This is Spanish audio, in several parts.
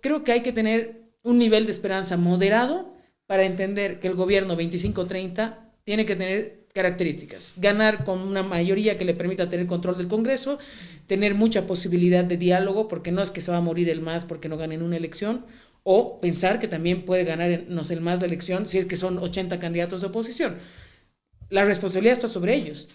creo que hay que tener un nivel de esperanza moderado para entender que el gobierno 25-30 tiene que tener características. Ganar con una mayoría que le permita tener control del Congreso, tener mucha posibilidad de diálogo, porque no es que se va a morir el MAS porque no ganen una elección, o pensar que también puede ganar, no sé, el MAS la elección si es que son 80 candidatos de oposición. La responsabilidad está sobre ellos.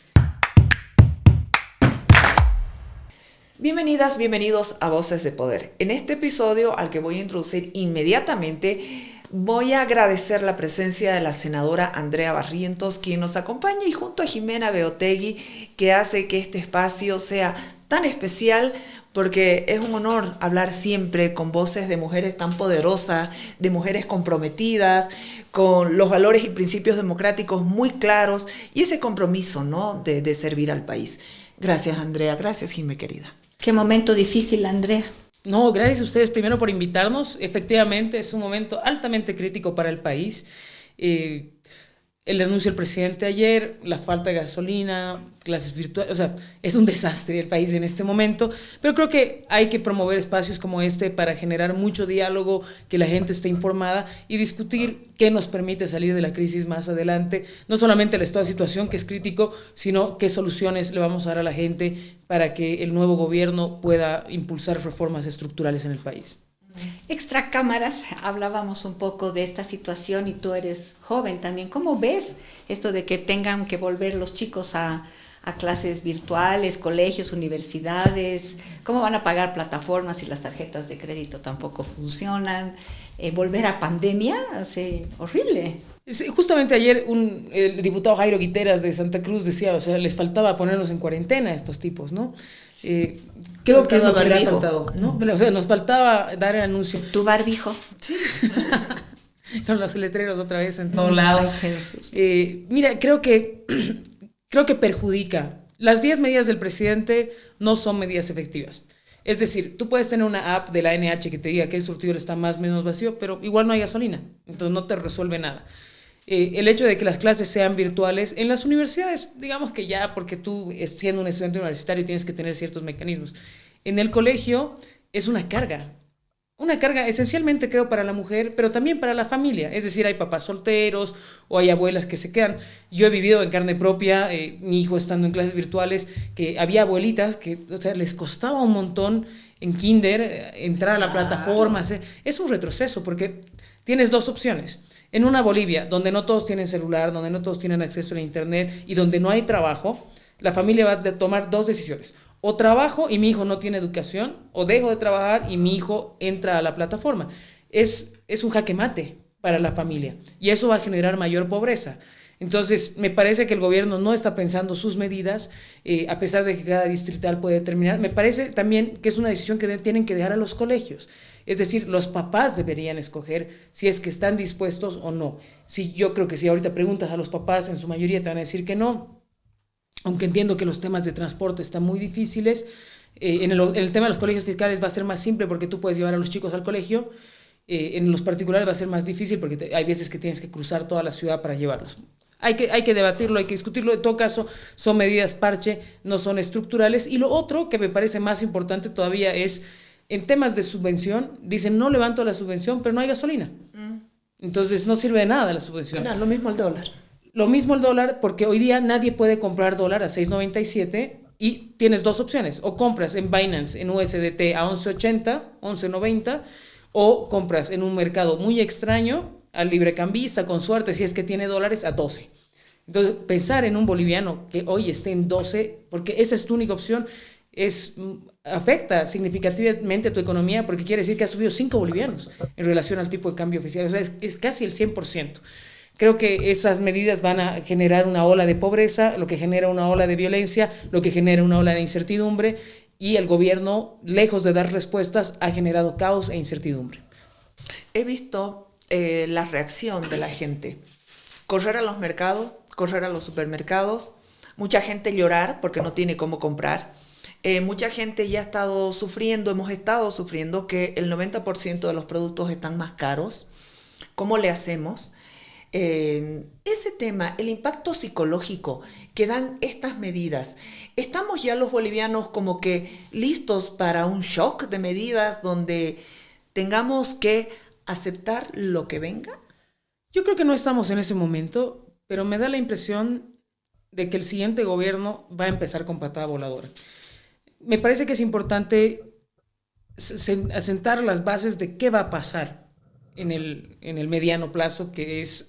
Bienvenidas, bienvenidos a Voces de Poder. En este episodio, al que voy a introducir inmediatamente, voy a agradecer la presencia de la senadora Andrea Barrientos, quien nos acompaña, y junto a Jimena Beotegui, que hace que este espacio sea tan especial, porque es un honor hablar siempre con voces de mujeres tan poderosas, de mujeres comprometidas, con los valores y principios democráticos muy claros, y ese compromiso, ¿no?, de servir al país. Gracias, Andrea. Gracias, Jimé, querida. Qué momento difícil, Andrea. No, gracias a ustedes primero por invitarnos. Efectivamente, es un momento altamente crítico para el país. El anuncio del presidente ayer, la falta de gasolina, clases virtuales, o sea, es un desastre el país en este momento, pero creo que hay que promover espacios como este para generar mucho diálogo, que la gente esté informada y discutir qué nos permite salir de la crisis más adelante, no solamente el estado de situación que es crítico, sino qué soluciones le vamos a dar a la gente para que el nuevo gobierno pueda impulsar reformas estructurales en el país. Extra cámaras, hablábamos un poco de esta situación y tú eres joven también. ¿Cómo ves esto de que tengan que volver los chicos a clases virtuales, colegios, universidades? ¿Cómo van a pagar plataformas si las tarjetas de crédito tampoco funcionan? ¿Volver a pandemia? Horrible. Sí, justamente ayer el diputado Jairo Guiteras de Santa Cruz decía, o sea, les faltaba ponernos en cuarentena a estos tipos, ¿no? Creo que es lo que le ha faltado, ¿no? O sea, nos faltaba dar el anuncio. ¿Tu barbijo? Sí. Con los letreros otra vez en todo lado. Mira, creo que perjudica. Las 10 medidas del presidente no son medidas efectivas. Es decir, tú puedes tener una app de la ANH que te diga que el surtidor está más o menos vacío, pero igual no hay gasolina, entonces no te resuelve nada. El hecho de que las clases sean virtuales en las universidades, digamos que ya porque tú siendo un estudiante universitario tienes que tener ciertos mecanismos. En el colegio es una carga esencialmente creo para la mujer, pero también para la familia, es decir, hay papás solteros o hay abuelas que se quedan. Yo he vivido en carne propia, mi hijo estando en clases virtuales, que había abuelitas que, o sea, les costaba un montón en kinder entrar a la plataforma. Es un retroceso porque tienes dos opciones. En una Bolivia, donde no todos tienen celular, donde no todos tienen acceso a internet y donde no hay trabajo, la familia va a tomar dos decisiones. O trabajo y mi hijo no tiene educación, o dejo de trabajar y mi hijo entra a la plataforma. Es un jaque mate para la familia y eso va a generar mayor pobreza. Entonces, me parece que el gobierno no está pensando sus medidas, a pesar de que cada distrital puede determinar. Me parece también que es una decisión que tienen que dejar a los colegios. Es decir, los papás deberían escoger si es que están dispuestos o no. Yo creo que si ahorita preguntas a los papás, en su mayoría te van a decir que no, aunque entiendo que los temas de transporte están muy difíciles. En el tema de los colegios fiscales va a ser más simple porque tú puedes llevar a los chicos al colegio. En los particulares va a ser más difícil porque hay veces que tienes que cruzar toda la ciudad para llevarlos. Hay que debatirlo, hay que discutirlo. En todo caso, son medidas parche, no son estructurales. Y lo otro que me parece más importante todavía es, en temas de subvención, dicen no levanto la subvención, pero no hay gasolina. Entonces no sirve de nada la subvención. No, lo mismo el dólar. Lo mismo el dólar, porque hoy día nadie puede comprar dólar a 6.97 y tienes dos opciones. O compras en Binance, en USDT a 11.80, 11.90, o compras en un mercado muy extraño, al librecambista, con suerte, si es que tiene dólares, a 12. Entonces, pensar en un boliviano que hoy esté en 12, porque esa es tu única opción, afecta significativamente a tu economía, porque quiere decir que ha subido 5 bolivianos en relación al tipo de cambio oficial. O sea, es casi el 100%. Creo que esas medidas van a generar una ola de pobreza, lo que genera una ola de violencia, lo que genera una ola de incertidumbre, y el gobierno, lejos de dar respuestas, ha generado caos e incertidumbre. He visto la reacción de la gente. Correr a los mercados, correr a los supermercados, mucha gente llorar porque no tiene cómo comprar. Mucha gente ya ha estado sufriendo, hemos estado sufriendo que el 90% de los productos están más caros. ¿Cómo le hacemos? Ese tema, el impacto psicológico que dan estas medidas, ¿estamos ya los bolivianos como que listos para un shock de medidas donde tengamos que aceptar lo que venga? Yo creo que no estamos en ese momento, pero me da la impresión de que el siguiente gobierno va a empezar con patada voladora. Me parece que es importante asentar las bases de qué va a pasar en el mediano plazo, que es...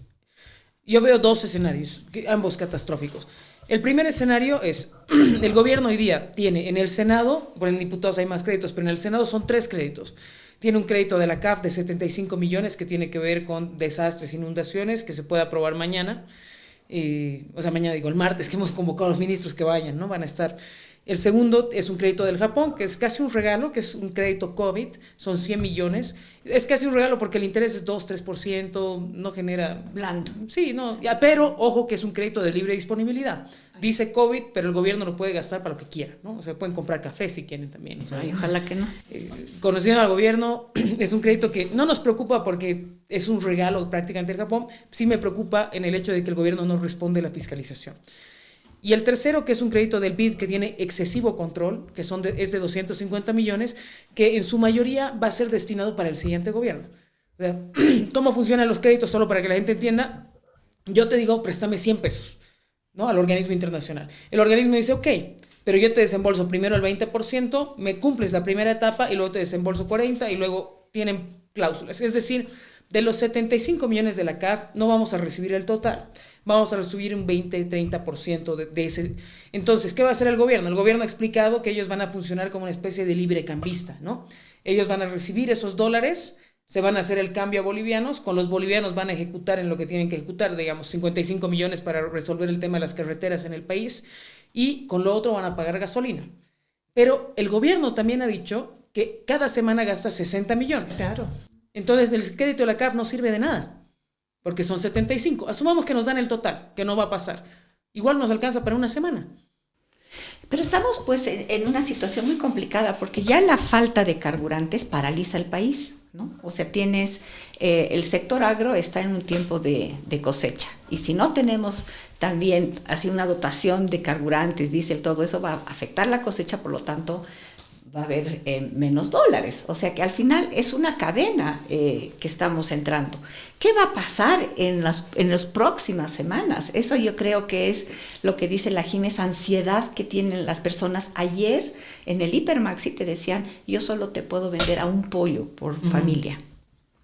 Yo veo dos escenarios, ambos catastróficos. El primer escenario es, el gobierno hoy día tiene en el Senado, bueno, en diputados hay más créditos, pero en el Senado son 3 créditos. Tiene un crédito de la CAF de 75 millones que tiene que ver con desastres, inundaciones, que se puede aprobar mañana. O sea, mañana digo, el martes, que hemos convocado a los ministros que vayan, ¿no? Van a estar. El segundo es un crédito del Japón, que es casi un regalo, que es un crédito COVID, son 100 millones. Es casi un regalo porque el interés es 2-3%, no genera... Blando. Sí, no, ya, pero ojo que es un crédito de libre disponibilidad. Dice COVID, pero el gobierno lo puede gastar para lo que quiera, ¿no? O sea, pueden comprar café si quieren también. Ay, ojalá que no. Conociendo al gobierno, es un crédito que no nos preocupa porque es un regalo prácticamente del Japón, sí me preocupa en el hecho de que el gobierno no responde a la fiscalización. Y el tercero, que es un crédito del BID que tiene excesivo control, que es de 250 millones, que en su mayoría va a ser destinado para el siguiente gobierno. O sea, ¿cómo funcionan los créditos? Solo para que la gente entienda, yo te digo, préstame 100 pesos, ¿no? Al organismo internacional. El organismo dice, ok, pero yo te desembolso primero el 20%, me cumples la primera etapa y luego te desembolso 40% y luego tienen cláusulas. Es decir, de los 75 millones de la CAF no vamos a recibir el total. Vamos a recibir un 20-30% de ese. Entonces, ¿qué va a hacer el gobierno? El gobierno ha explicado que ellos van a funcionar como una especie de librecambista, ¿no? Ellos van a recibir esos dólares, se van a hacer el cambio a bolivianos, con los bolivianos van a ejecutar en lo que tienen que ejecutar, digamos, 55 millones para resolver el tema de las carreteras en el país, y con lo otro van a pagar gasolina. Pero el gobierno también ha dicho que cada semana gasta 60 millones. Claro. Entonces, el crédito de la CAF no sirve de nada. Porque son 75. Asumamos que nos dan el total, que no va a pasar. Igual nos alcanza para una semana. Pero estamos pues en una situación muy complicada porque ya la falta de carburantes paraliza el país, ¿no? O sea, tienes, el sector agro está en un tiempo de cosecha y si no tenemos también así una dotación de carburantes, diésel, todo eso va a afectar la cosecha, por lo tanto va a haber menos dólares. O sea que al final es una cadena que estamos entrando. ¿Qué va a pasar en las próximas semanas? Eso yo creo que es lo que dice la Jime, esa ansiedad que tienen las personas. Ayer en el Hipermaxi te decían, yo solo te puedo vender a un pollo por familia.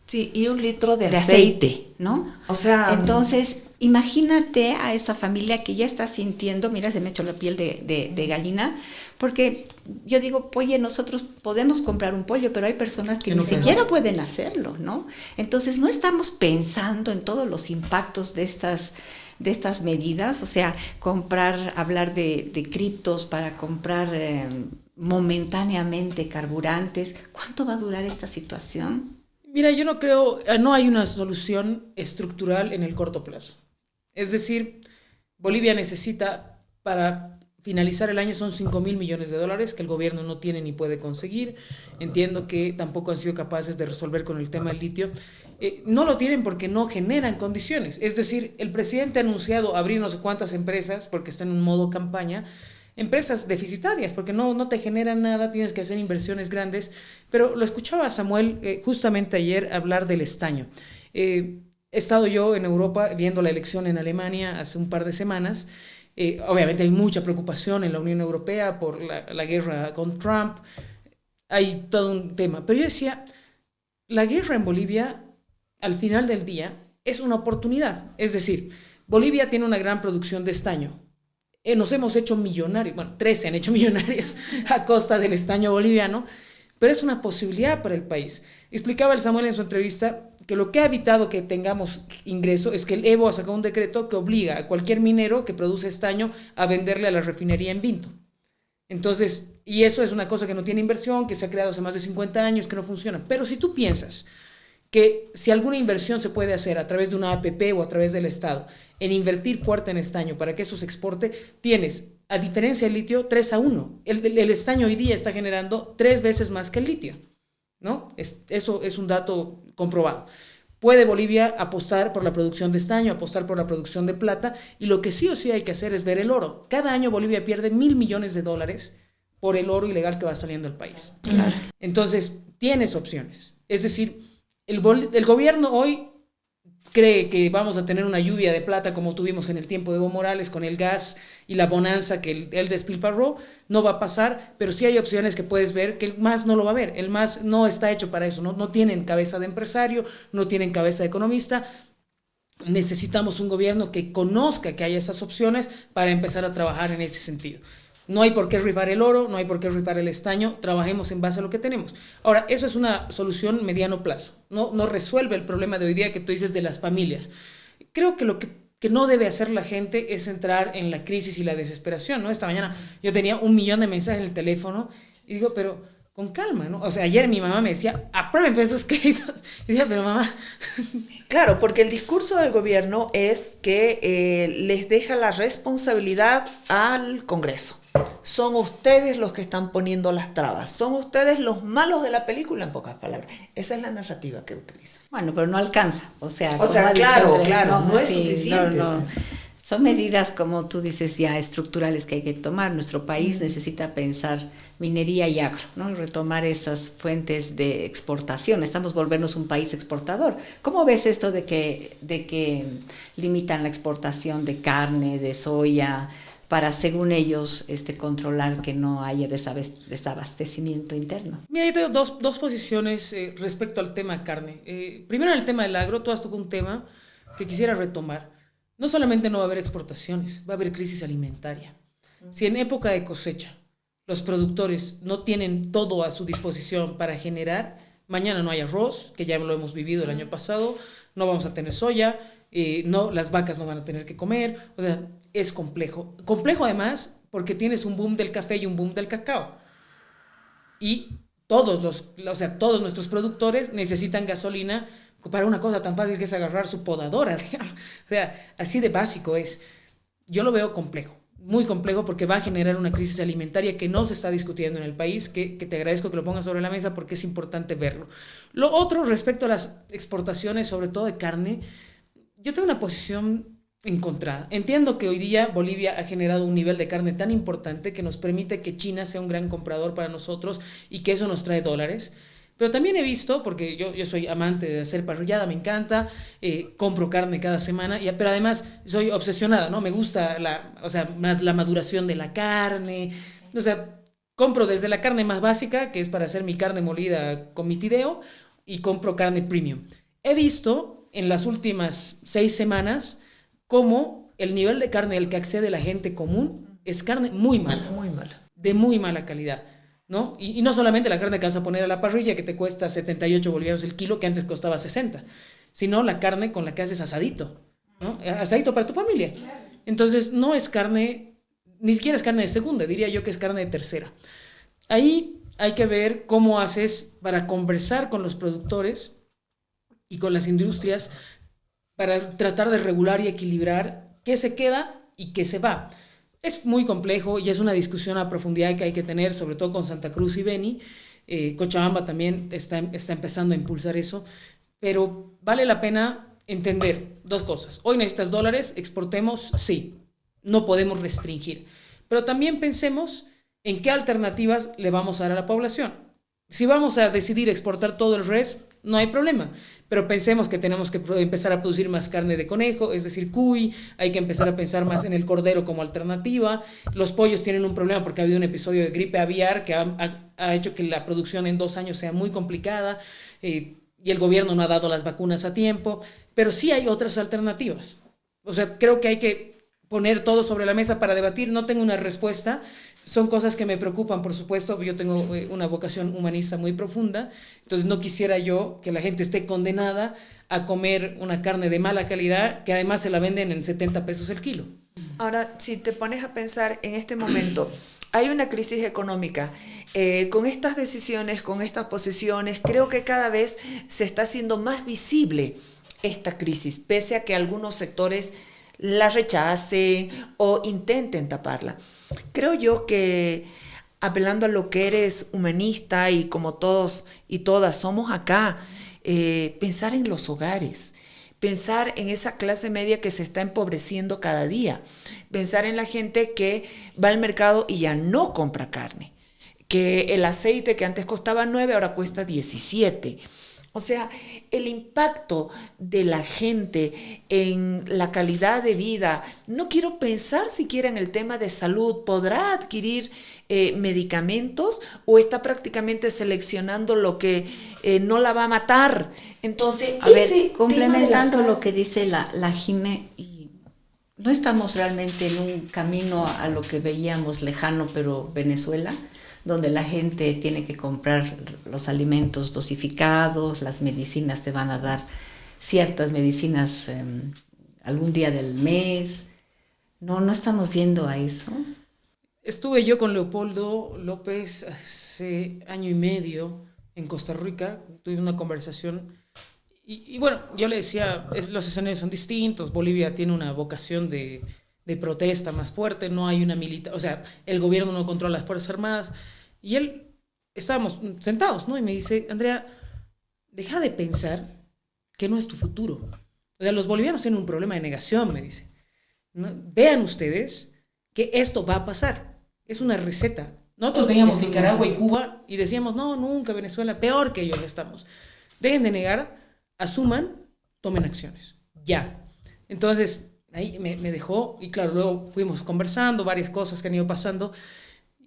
Sí, y 1 litro de aceite, ¿no? O sea... Entonces, imagínate a esa familia que ya está sintiendo, mira, se me echó la piel de gallina, porque yo digo, oye, nosotros podemos comprar un pollo, pero hay personas que ni siquiera pueden hacerlo, ¿no? Entonces, no estamos pensando en todos los impactos de estas medidas, o sea, hablar de criptos para comprar momentáneamente carburantes. ¿Cuánto va a durar esta situación? Mira, yo no creo, no hay una solución estructural en el corto plazo. Es decir, Bolivia necesita, para finalizar el año, son 5.000 millones de dólares que el gobierno no tiene ni puede conseguir. Entiendo que tampoco han sido capaces de resolver con el tema del litio. No lo tienen porque no generan condiciones. Es decir, el presidente ha anunciado abrir no sé cuántas empresas porque está en un modo campaña, empresas deficitarias, porque no te generan nada, tienes que hacer inversiones grandes. Pero lo escuchaba a Samuel justamente ayer hablar del estaño. He estado yo en Europa viendo la elección en Alemania hace un par de semanas. Obviamente hay mucha preocupación en la Unión Europea por la guerra con Trump. Hay todo un tema. Pero yo decía, la guerra en Bolivia, al final del día, es una oportunidad. Es decir, Bolivia tiene una gran producción de estaño. Nos hemos hecho millonarios, bueno, 13 se han hecho millonarios a costa del estaño boliviano, pero es una posibilidad para el país. Explicaba el Samuel en su entrevista que lo que ha evitado que tengamos ingreso es que el Evo ha sacado un decreto que obliga a cualquier minero que produce estaño a venderle a la refinería en Vinto. Entonces, y eso es una cosa que no tiene inversión, que se ha creado hace más de 50 años, que no funciona. Pero si tú piensas que si alguna inversión se puede hacer a través de una APP o a través del Estado, en invertir fuerte en estaño para que eso se exporte, tienes, a diferencia del litio, 3-1. El estaño hoy día está generando 3 veces más que el litio, ¿no? Eso es un dato comprobado. Puede Bolivia apostar por la producción de estaño, apostar por la producción de plata, y lo que sí o sí hay que hacer es ver el oro. Cada año Bolivia pierde $1.000 millones por el oro ilegal que va saliendo del país. Claro. Entonces, tienes opciones. Es decir, el gobierno hoy cree que vamos a tener una lluvia de plata como tuvimos en el tiempo de Evo Morales con el gas y la bonanza que él despilfarró. No va a pasar, pero sí hay opciones que puedes ver que el MAS no lo va a ver. El MAS no está hecho para eso, no tienen cabeza de empresario, no tienen cabeza de economista. Necesitamos un gobierno que conozca que hay esas opciones para empezar a trabajar en ese sentido. No hay por qué rifar el oro, no hay por qué rifar el estaño, trabajemos en base a lo que tenemos. Ahora, eso es una solución mediano plazo, no resuelve el problema de hoy día que tú dices de las familias. Creo que lo que no debe hacer la gente es entrar en la crisis y la desesperación, ¿no? Esta mañana yo tenía 1 millón de mensajes en el teléfono y digo, pero con calma, ¿no? O sea, ayer mi mamá me decía, aprueben esos créditos. Y decía, pero mamá... Claro, porque el discurso del gobierno es que les deja la responsabilidad al Congreso. Son ustedes los que están poniendo las trabas. Son ustedes los malos de la película, en pocas palabras. Esa es la narrativa que utiliza. Bueno, pero no alcanza. O sea, claro, no es suficiente. Son medidas, como tú dices, ya estructurales que hay que tomar. Nuestro país necesita pensar minería y agro, ¿no? Y retomar esas fuentes de exportación. Estamos volvernos un país exportador. ¿Cómo ves esto de que limitan la exportación de carne, de soya, para, según ellos, controlar que no haya desabastecimiento interno? Mira, yo tengo dos posiciones respecto al tema carne. Primero, en el tema del agro, tú has tocado un tema que quisiera retomar. No solamente no va a haber exportaciones, va a haber crisis alimentaria. Si en época de cosecha los productores no tienen todo a su disposición para generar, mañana no hay arroz, que ya lo hemos vivido el año pasado, no vamos a tener soya, las vacas no van a tener que comer, o sea, es complejo. Complejo además porque tienes un boom del café y un boom del cacao. Y todos nuestros productores necesitan gasolina para una cosa tan fácil que es agarrar su podadora, digamos. O sea, así de básico es. Yo lo veo complejo, muy complejo, porque va a generar una crisis alimentaria que no se está discutiendo en el país, que te agradezco que lo pongas sobre la mesa porque es importante verlo. Lo otro, respecto a las exportaciones, sobre todo de carne, yo tengo una posición encontrada. Entiendo que hoy día Bolivia ha generado un nivel de carne tan importante que nos permite que China sea un gran comprador para nosotros y que eso nos trae dólares. Pero también he visto, porque yo soy amante de hacer parrillada, me encanta, compro carne cada semana, pero además soy obsesionada, ¿no? Me gusta la maduración de la carne, o sea, compro desde la carne más básica, que es para hacer mi carne molida con mi fideo, y compro carne premium. He visto en las últimas 6 semanas cómo el nivel de carne al que accede la gente común es carne muy mala. Muy mala. De muy mala calidad, ¿no? Y no solamente la carne que vas a poner a la parrilla, que te cuesta 78 bolivianos el kilo, que antes costaba 60, sino la carne con la que haces asadito, ¿no? Asadito para tu familia. Entonces, no es carne, ni siquiera es carne de segunda, diría yo que es carne de tercera. Ahí hay que ver cómo haces para conversar con los productores y con las industrias para tratar de regular y equilibrar qué se queda y qué se va. Es muy complejo y es una discusión a profundidad que hay que tener, sobre todo con Santa Cruz y Beni. Cochabamba también está empezando a impulsar eso, pero vale la pena entender 2 cosas. Hoy necesitas dólares, exportemos, sí, no podemos restringir, pero también pensemos en qué alternativas le vamos a dar a la población. Si vamos a decidir exportar todo el res, no hay problema, pero pensemos que tenemos que empezar a producir más carne de conejo, es decir, cuy, hay que empezar a pensar más en el cordero como alternativa. Los pollos tienen un problema porque ha habido un episodio de gripe aviar que ha hecho que la producción en 2 años sea muy complicada, y el gobierno no ha dado las vacunas a tiempo, pero sí hay otras alternativas. O sea, creo que hay que poner todo sobre la mesa para debatir. No tengo una respuesta. Son cosas que me preocupan, por supuesto. Yo tengo una vocación humanista muy profunda, entonces no quisiera yo que la gente esté condenada a comer una carne de mala calidad que además se la venden en 70 pesos el kilo. Ahora, si te pones a pensar en este momento, hay una crisis económica. Con estas decisiones, con estas posiciones, creo que cada vez se está haciendo más visible esta crisis, pese a que algunos sectores la rechacen o intenten taparla. Creo yo que, apelando a lo que eres humanista y como todos y todas somos acá, pensar en los hogares, pensar en esa clase media que se está empobreciendo cada día, pensar en la gente que va al mercado y ya no compra carne, que el aceite que antes costaba 9 ahora cuesta 17. O sea, el impacto de la gente en la calidad de vida, no quiero pensar siquiera en el tema de salud, ¿podrá adquirir medicamentos o está prácticamente seleccionando lo que no la va a matar? Entonces, a ver, complementando lo que dice la Jime, y no estamos realmente en un camino a lo que veíamos lejano, pero Venezuela, donde la gente tiene que comprar los alimentos dosificados, las medicinas te van a dar ciertas medicinas algún día del mes. No estamos yendo a eso. Estuve yo con Leopoldo López hace año y medio en Costa Rica, tuve una conversación y bueno, yo le decía, los escenarios son distintos, Bolivia tiene una vocación de protesta más fuerte, no hay una militar, o sea, el gobierno no controla las Fuerzas Armadas, y él, estábamos sentados, ¿no? Y me dice, Andrea, deja de pensar que no es tu futuro. O sea, los bolivianos tienen un problema de negación, me dice. ¿No? Vean ustedes que esto va a pasar. Es una receta. Nosotros veíamos Nicaragua y Cuba y decíamos, no, nunca Venezuela, peor que ellos ya estamos. Dejen de negar, asuman, tomen acciones. Ya. Entonces, ahí me dejó, y claro, luego fuimos conversando, varias cosas que han ido pasando,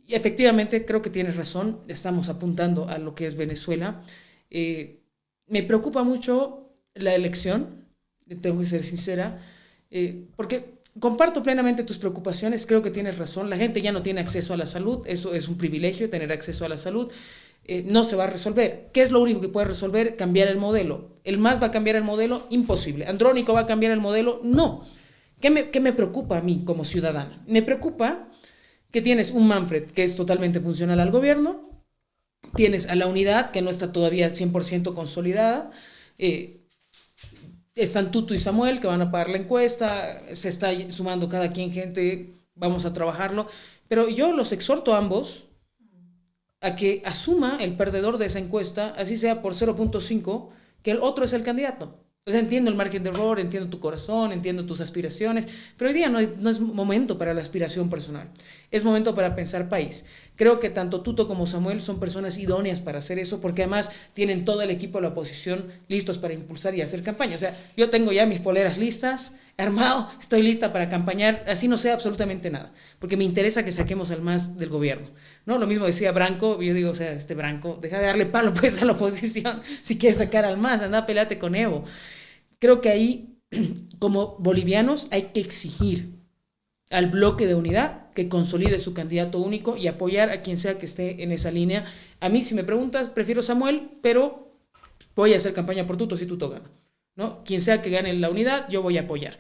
y efectivamente creo que tienes razón, estamos apuntando a lo que es Venezuela. Me preocupa mucho la elección, tengo que ser sincera, porque comparto plenamente tus preocupaciones, creo que tienes razón, la gente ya no tiene acceso a la salud, eso es un privilegio, tener acceso a la salud, no se va a resolver. ¿Qué es lo único que puede resolver? Cambiar el modelo. ¿El MAS va a cambiar el modelo? Imposible. ¿Andrónico va a cambiar el modelo? No. ¿Qué me preocupa a mí como ciudadana? Me preocupa que tienes un Manfred que es totalmente funcional al gobierno, tienes a la unidad que no está todavía 100% consolidada, están Tuto y Samuel que van a pagar la encuesta, se está sumando cada quien gente, vamos a trabajarlo, pero yo los exhorto a ambos a que asuma el perdedor de esa encuesta, así sea por 0.5, que el otro es el candidato. O sea, entiendo el margen de error, entiendo tu corazón, entiendo tus aspiraciones, pero hoy día no es momento para la aspiración personal, es momento para pensar país. Creo que tanto Tuto como Samuel son personas idóneas para hacer eso, porque además tienen todo el equipo de la oposición listos para impulsar y hacer campaña. O sea, yo tengo ya mis poleras listas, armado, estoy lista para campañar, así no sé absolutamente nada, porque me interesa que saquemos al MAS del gobierno, ¿no? Lo mismo decía Branco, yo digo, o sea, Branco, deja de darle palo pues a la oposición, si quieres sacar al MAS, anda, peleate con Evo. Creo que ahí, como bolivianos, hay que exigir al bloque de unidad que consolide su candidato único y apoyar a quien sea que esté en esa línea. A mí, si me preguntas, prefiero Samuel, pero voy a hacer campaña por Tuto si Tuto gana, ¿no? Quien sea que gane la unidad, yo voy a apoyar.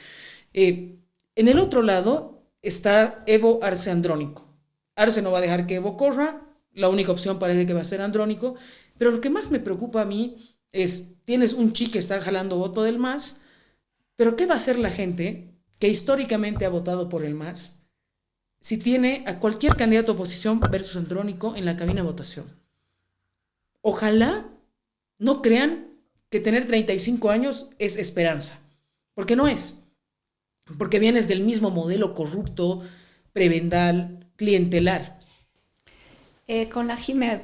En el otro lado está Evo Arce Andrónico. Arce no va a dejar que Evo corra, la única opción parece que va a ser Andrónico, pero lo que más me preocupa a mí es, tienes un chi que está jalando voto del MAS, pero ¿qué va a hacer la gente que históricamente ha votado por el MAS si tiene a cualquier candidato a oposición versus Andrónico en la cabina de votación? Ojalá no crean que tener 35 años es esperanza, porque no es, porque vienes del mismo modelo corrupto, prebendal, clientelar. Con la Jime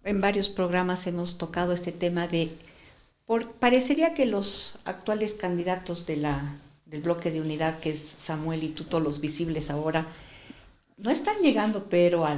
en varios programas hemos tocado este tema de, parecería que los actuales candidatos del bloque de unidad, que es Samuel y Tuto, los visibles ahora, no están llegando, pero a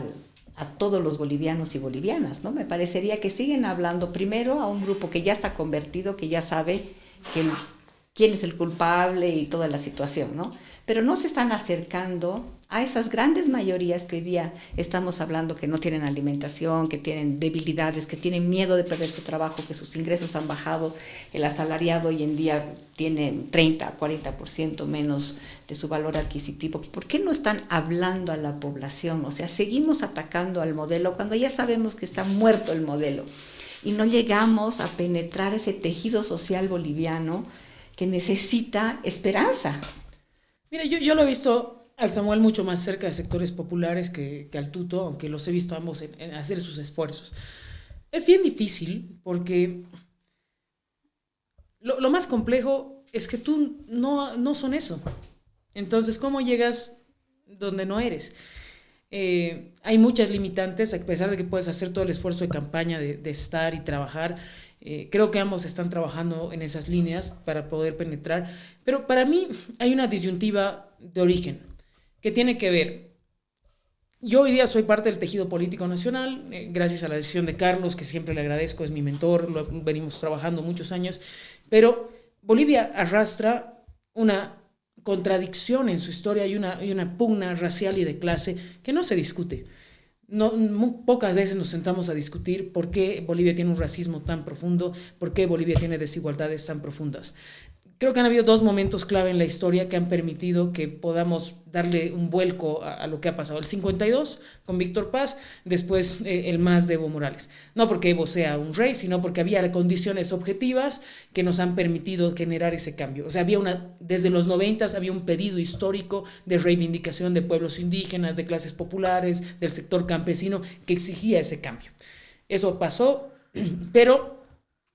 todos los bolivianos y bolivianas, ¿no? Me parecería que siguen hablando primero a un grupo que ya está convertido, que ya sabe quién es el culpable y toda la situación, ¿no? Pero no se están acercando a esas grandes mayorías que hoy día estamos hablando, que no tienen alimentación, que tienen debilidades, que tienen miedo de perder su trabajo, que sus ingresos han bajado, el asalariado hoy en día tiene 30, 40% menos de su valor adquisitivo. ¿Por qué no están hablando a la población? O sea, seguimos atacando al modelo cuando ya sabemos que está muerto el modelo y no llegamos a penetrar ese tejido social boliviano que necesita esperanza. Mira, yo lo he visto al Samuel mucho más cerca de sectores populares que al Tuto, aunque los he visto ambos en hacer sus esfuerzos. Es bien difícil porque lo más complejo es que tú no son eso. Entonces, ¿cómo llegas donde no eres? Hay muchas limitantes, a pesar de que puedes hacer todo el esfuerzo de campaña de estar y trabajar. Creo que ambos están trabajando en esas líneas para poder penetrar, pero para mí hay una disyuntiva de origen que tiene que ver. Yo hoy día soy parte del tejido político nacional, gracias a la decisión de Carlos, que siempre le agradezco, es mi mentor, lo venimos trabajando muchos años, pero Bolivia arrastra una contradicción en su historia y una pugna racial y de clase que no se discute. No, muy pocas veces nos sentamos a discutir por qué Bolivia tiene un racismo tan profundo, por qué Bolivia tiene desigualdades tan profundas. Creo que han habido dos momentos clave en la historia que han permitido que podamos darle un vuelco a lo que ha pasado. El 52 con Víctor Paz, después el MAS de Evo Morales. No porque Evo sea un rey, sino porque había condiciones objetivas que nos han permitido generar ese cambio. O sea, desde los 90 había un pedido histórico de reivindicación de pueblos indígenas, de clases populares, del sector campesino, que exigía ese cambio. Eso pasó, pero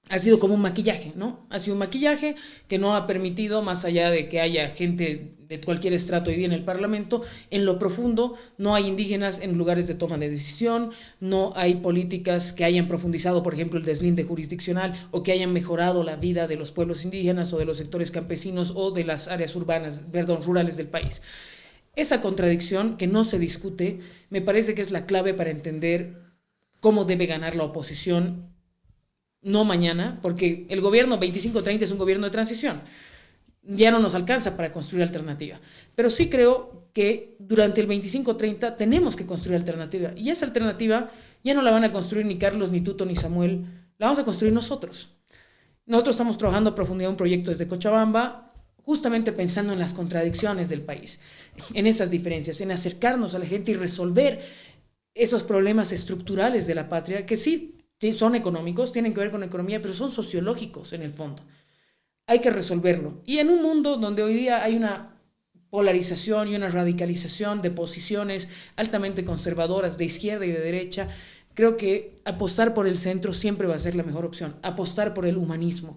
ha sido como un maquillaje, ¿no? Ha sido un maquillaje que no ha permitido, más allá de que haya gente de cualquier estrato hoy día en el Parlamento, en lo profundo no hay indígenas en lugares de toma de decisión, no hay políticas que hayan profundizado, por ejemplo, el deslinde jurisdiccional o que hayan mejorado la vida de los pueblos indígenas o de los sectores campesinos o de las áreas rurales del país. Esa contradicción que no se discute me parece que es la clave para entender cómo debe ganar la oposición. No mañana, porque el gobierno 25-30 es un gobierno de transición. Ya no nos alcanza para construir alternativa. Pero sí creo que durante el 25-30 tenemos que construir alternativa. Y esa alternativa ya no la van a construir ni Carlos, ni Tuto, ni Samuel. La vamos a construir nosotros. Nosotros estamos trabajando a profundidad en un proyecto desde Cochabamba, justamente pensando en las contradicciones del país, en esas diferencias, en acercarnos a la gente y resolver esos problemas estructurales de la patria que sí son económicos, tienen que ver con economía, pero son sociológicos en el fondo. Hay que resolverlo. Y en un mundo donde hoy día hay una polarización y una radicalización de posiciones altamente conservadoras de izquierda y de derecha, creo que apostar por el centro siempre va a ser la mejor opción, apostar por el humanismo.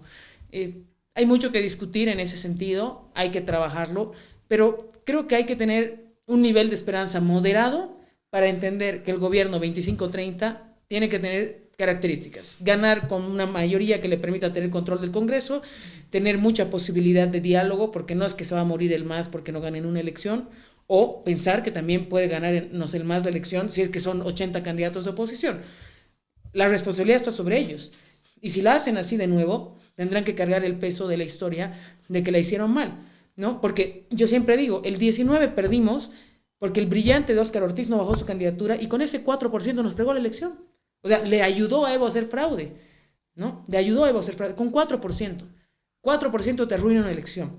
Hay mucho que discutir en ese sentido, hay que trabajarlo, pero creo que hay que tener un nivel de esperanza moderado para entender que el gobierno 25-30 tiene que tener características: ganar con una mayoría que le permita tener control del Congreso, tener mucha posibilidad de diálogo, porque no es que se va a morir el MAS porque no ganen una elección, o pensar que también puede ganar el MAS la elección si es que son 80 candidatos de oposición. La responsabilidad está sobre ellos, y si la hacen así de nuevo, tendrán que cargar el peso de la historia de que la hicieron mal, ¿no? Porque yo siempre digo, el 19 perdimos porque el brillante de Óscar Ortiz no bajó su candidatura y con ese 4% nos fregó la elección. O sea, le ayudó a Evo a hacer fraude, ¿no? Le ayudó a Evo a hacer fraude con 4%. 4% te arruina una elección.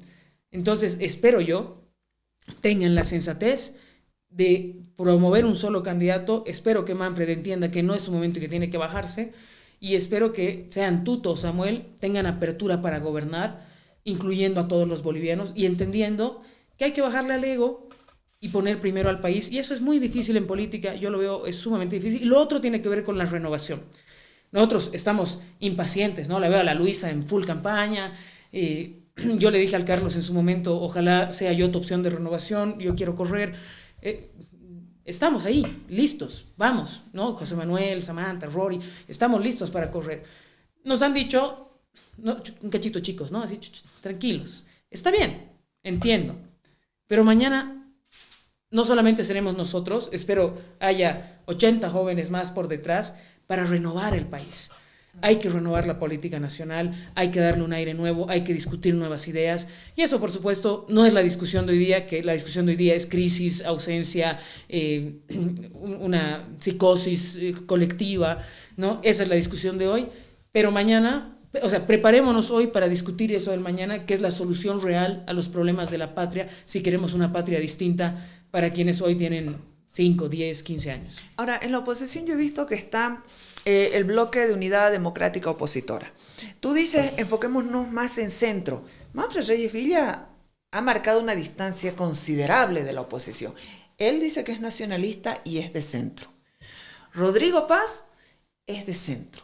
Entonces, espero yo tengan la sensatez de promover un solo candidato. Espero que Manfred entienda que no es su momento y que tiene que bajarse. Y espero que sean Tuto o Samuel tengan apertura para gobernar, incluyendo a todos los bolivianos y entendiendo que hay que bajarle al ego y poner primero al país, y eso es muy difícil en política, yo lo veo, es sumamente difícil. Y lo otro tiene que ver con la renovación. Nosotros estamos impacientes, ¿no? La veo a la Luisa en full campaña, yo le dije al Carlos en su momento, ojalá sea yo tu opción de renovación, yo quiero correr. Estamos ahí, listos, vamos, ¿no? José Manuel, Samantha, Rory, estamos listos para correr. Nos han dicho, no, un cachito chicos, ¿no? Así, tranquilos, está bien, entiendo, pero mañana no solamente seremos nosotros, espero haya 80 jóvenes más por detrás para renovar el país. Hay que renovar la política nacional, hay que darle un aire nuevo, hay que discutir nuevas ideas. Y eso, por supuesto, no es la discusión de hoy día, que la discusión de hoy día es crisis, ausencia, una psicosis colectiva, ¿no? Esa es la discusión de hoy. Pero mañana, o sea, preparémonos hoy para discutir eso del mañana, que es la solución real a los problemas de la patria, si queremos una patria distinta para quienes hoy tienen 5, 10, 15 años. Ahora, en la oposición yo he visto que está el bloque de Unidad Democrática Opositora. Tú dices, enfoquémonos más en centro. Manfred Reyes Villa ha marcado una distancia considerable de la oposición. Él dice que es nacionalista y es de centro. Rodrigo Paz es de centro.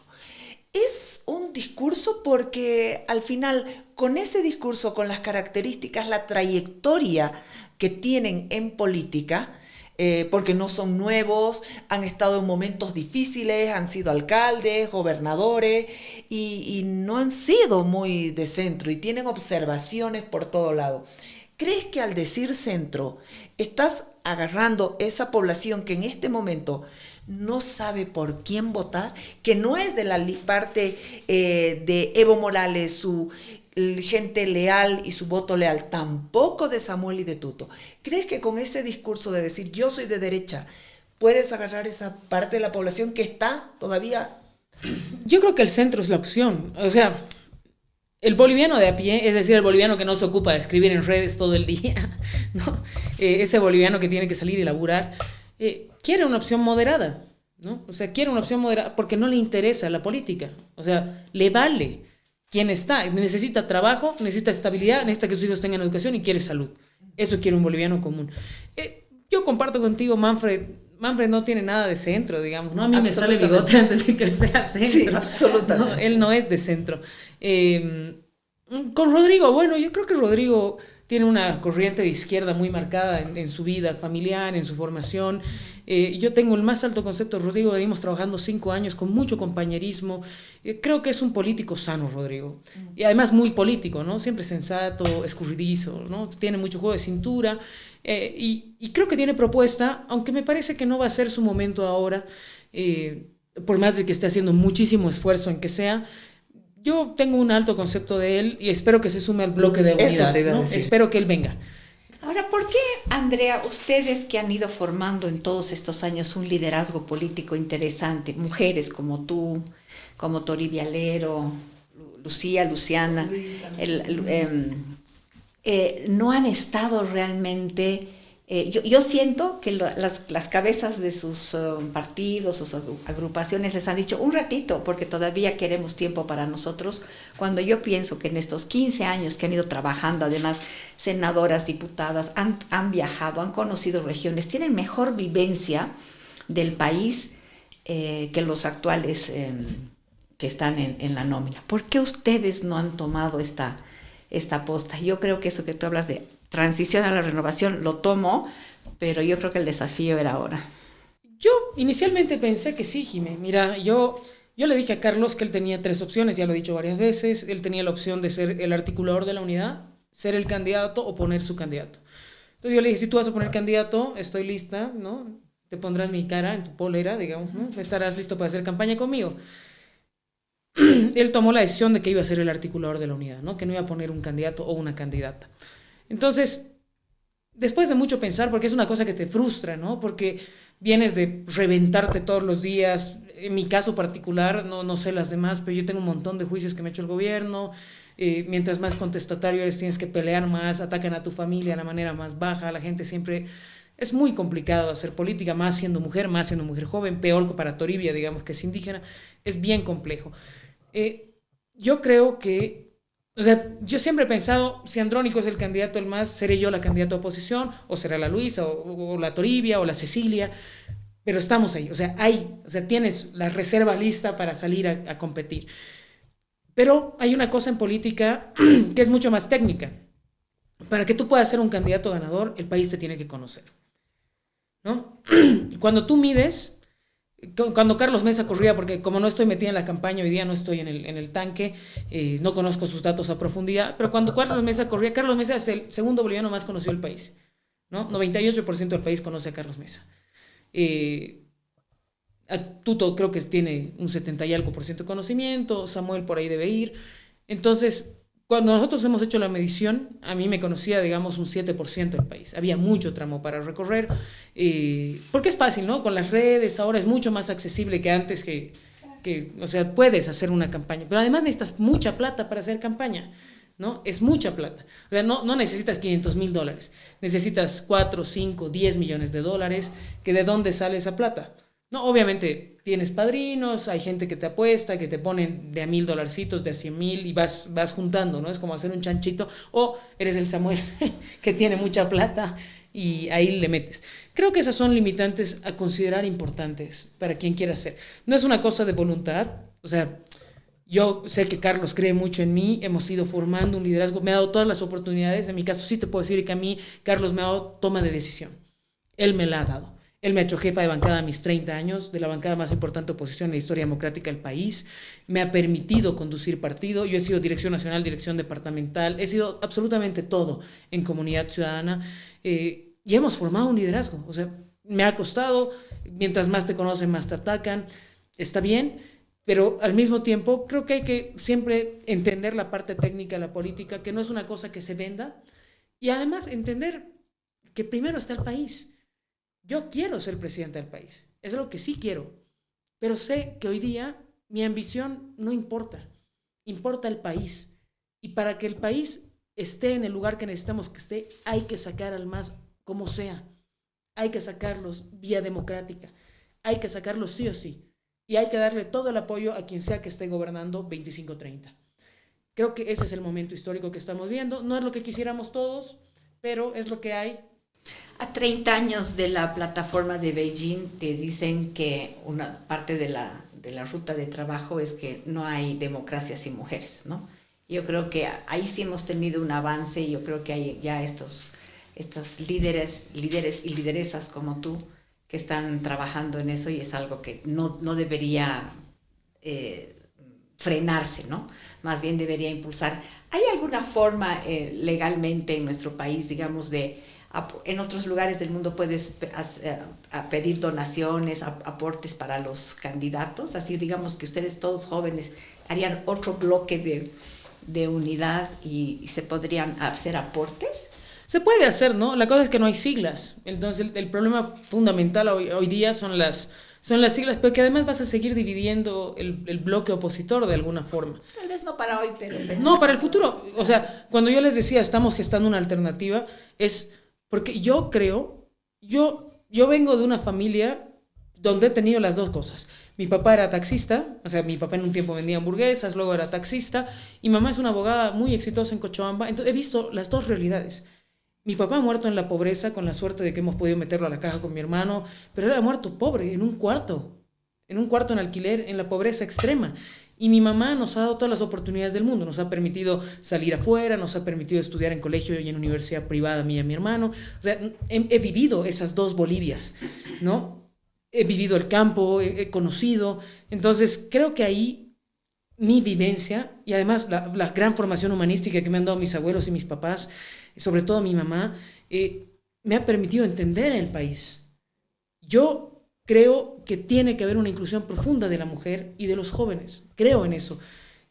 Es un discurso porque al final, con ese discurso, con las características, la trayectoria que tienen en política, porque no son nuevos, han estado en momentos difíciles, han sido alcaldes, gobernadores y no han sido muy de centro y tienen observaciones por todo lado. ¿Crees que al decir centro estás agarrando esa población que en este momento no sabe por quién votar, que no es de la parte de Evo Morales, su gente leal y su voto leal, tampoco de Samuel y de Tuto? ¿Crees que con ese discurso de decir yo soy de derecha puedes agarrar esa parte de la población que está todavía? Yo creo que el centro es la opción. O sea, el boliviano de a pie, es decir, el boliviano que no se ocupa de escribir en redes todo el día, ¿no? Ese boliviano que tiene que salir y laburar, quiere una opción moderada, ¿no? O sea, quiere una opción moderada porque no le interesa la política. O sea, le vale quién está. Necesita trabajo, necesita estabilidad, necesita que sus hijos tengan educación y quiere salud. Eso quiere un boliviano común. Yo comparto contigo, Manfred. Manfred no tiene nada de centro, digamos, ¿no? A mí me sale bigote antes de que él sea centro. Sí, absolutamente. No, él no es de centro. Con Rodrigo, bueno, yo creo que Rodrigo tiene una corriente de izquierda muy marcada en su vida familiar, en su formación. Yo tengo el más alto concepto de Rodrigo, venimos trabajando 5 años con mucho compañerismo. Creo que es un político sano, Rodrigo. Y además muy político, ¿no? Siempre sensato, escurridizo, ¿no? Tiene mucho juego de cintura. Y creo que tiene propuesta, aunque me parece que no va a ser su momento ahora, por más de que esté haciendo muchísimo esfuerzo en que sea. Yo tengo un alto concepto de él y espero que se sume al bloque de unidad. Eso te iba a decir. Espero que él venga. Ahora, ¿por qué, Andrea, ustedes que han ido formando en todos estos años un liderazgo político interesante, mujeres como tú, como Toribia Lero, Luciana, no han estado realmente... Yo siento que las cabezas de sus partidos, sus agrupaciones les han dicho un ratito, porque todavía queremos tiempo para nosotros, cuando yo pienso que en estos 15 años que han ido trabajando, además senadoras, diputadas, han viajado, han conocido regiones, tienen mejor vivencia del país que los actuales que están en la nómina. ¿Por qué ustedes no han tomado esta posta? Yo creo que eso que tú hablas de transición a la renovación lo tomo, pero yo creo que el desafío era ahora. Yo inicialmente pensé que sí, Jimé. Mira, yo le dije a Carlos que él tenía 3 opciones, ya lo he dicho varias veces. Él tenía la opción de ser el articulador de la unidad, ser el candidato o poner su candidato. Entonces yo le dije, si tú vas a poner candidato, estoy lista, ¿no? Te pondrás mi cara en tu polera, digamos, ¿no? Estarás listo para hacer campaña conmigo. Él tomó la decisión de que iba a ser el articulador de la unidad, ¿no? Que no iba a poner un candidato o una candidata. Entonces, después de mucho pensar, porque es una cosa que te frustra, ¿no? Porque vienes de reventarte todos los días. En mi caso particular, no sé las demás, pero yo tengo un montón de juicios que me ha hecho el gobierno. Mientras más contestatario eres, tienes que pelear más, atacan a tu familia de la manera más baja. La gente siempre... Es muy complicado hacer política, más siendo mujer joven, peor que para Toribia, digamos, que es indígena. Es bien complejo. Yo creo que... O sea, yo siempre he pensado, si Andrónico es el candidato el más, seré yo la candidata de oposición, o será la Luisa, o la Toribia, o la Cecilia, pero estamos ahí, o sea, tienes la reserva lista para salir a competir. Pero hay una cosa en política que es mucho más técnica. Para que tú puedas ser un candidato ganador, el país te tiene que conocer, ¿no? Cuando tú mides... Cuando Carlos Mesa corría, porque como no estoy metida en la campaña, hoy día no estoy en el tanque, no conozco sus datos a profundidad, pero cuando Carlos Mesa corría, Carlos Mesa es el segundo boliviano más conocido del país, ¿no? 98% del país conoce a Carlos Mesa. Tuto creo que tiene un 70 y algo por ciento de conocimiento, Samuel por ahí debe ir. Entonces, cuando nosotros hemos hecho la medición, a mí me conocía, digamos, un 7% del país. Había mucho tramo para recorrer, porque es fácil, ¿no? Con las redes ahora es mucho más accesible que antes, o sea, puedes hacer una campaña, pero además necesitas mucha plata para hacer campaña, ¿no? Es mucha plata. O sea, no necesitas $500,000, necesitas 4, 5, 10 millones de dólares, que ¿de dónde sale esa plata? No, obviamente tienes padrinos, hay gente que te apuesta, que te ponen de a $1,000, de a 100,000 y vas juntando, ¿no? Es como hacer un chanchito, o eres el Samuel que tiene mucha plata y ahí le metes. Creo que esas son limitantes a considerar importantes para quien quiera hacer. No es una cosa de voluntad, o sea, yo sé que Carlos cree mucho en mí, hemos ido formando un liderazgo, me ha dado todas las oportunidades. En mi caso sí te puedo decir que a mí Carlos me ha dado toma de decisión. Él me la ha dado. Él me ha hecho jefa de bancada a mis 30 años, de la bancada más importante de oposición en la historia democrática del país. Me ha permitido conducir partido. Yo he sido dirección nacional, dirección departamental. He sido absolutamente todo en comunidad ciudadana. Y hemos formado un liderazgo. O sea, me ha costado. Mientras más te conocen, más te atacan. Está bien, pero al mismo tiempo creo que hay que siempre entender la parte técnica de la política, que no es una cosa que se venda. Y además entender que primero está el país. Yo quiero ser presidente del país, es lo que sí quiero, pero sé que hoy día mi ambición no importa, importa el país. Y para que el país esté en el lugar que necesitamos que esté, hay que sacar al MAS como sea, hay que sacarlos vía democrática, hay que sacarlos sí o sí, y hay que darle todo el apoyo a quien sea que esté gobernando 25-30. Creo que ese es el momento histórico que estamos viendo, no es lo que quisiéramos todos, pero es lo que hay. A 30 años de la plataforma de Beijing te dicen que una parte de la ruta de trabajo es que no hay democracia sin mujeres, ¿no? Yo creo que ahí sí hemos tenido un avance y yo creo que hay ya estos líderes y lideresas como tú que están trabajando en eso y es algo que no debería frenarse, ¿no? Más bien debería impulsar. ¿Hay alguna forma legalmente en nuestro país, digamos, en otros lugares del mundo puedes pedir donaciones, aportes para los candidatos? Así digamos que ustedes todos jóvenes harían otro bloque de unidad y se podrían hacer aportes. Se puede hacer, ¿no? La cosa es que no hay siglas. Entonces el problema fundamental hoy día son las siglas, pero que además vas a seguir dividiendo el bloque opositor de alguna forma. Tal vez no para hoy, pero... No, para el futuro. O sea, cuando yo les decía estamos gestando una alternativa, es... Porque yo creo, yo vengo de una familia donde he tenido las dos cosas. Mi papá era taxista, o sea, mi papá en un tiempo vendía hamburguesas, luego era taxista, y mamá es una abogada muy exitosa en Cochabamba, entonces he visto las dos realidades. Mi papá ha muerto en la pobreza, con la suerte de que hemos podido meterlo a la caja con mi hermano, pero él ha muerto pobre, en un cuarto en alquiler, en la pobreza extrema. Y mi mamá nos ha dado todas las oportunidades del mundo, nos ha permitido salir afuera, nos ha permitido estudiar en colegio y en universidad privada, mía y mi hermano. O sea, he vivido esas dos Bolivias, ¿no? He vivido el campo, he conocido. Entonces, creo que ahí mi vivencia y además la gran formación humanística que me han dado mis abuelos y mis papás, sobre todo mi mamá, me ha permitido entender el país. Yo creo que tiene que haber una inclusión profunda de la mujer y de los jóvenes. Creo en eso.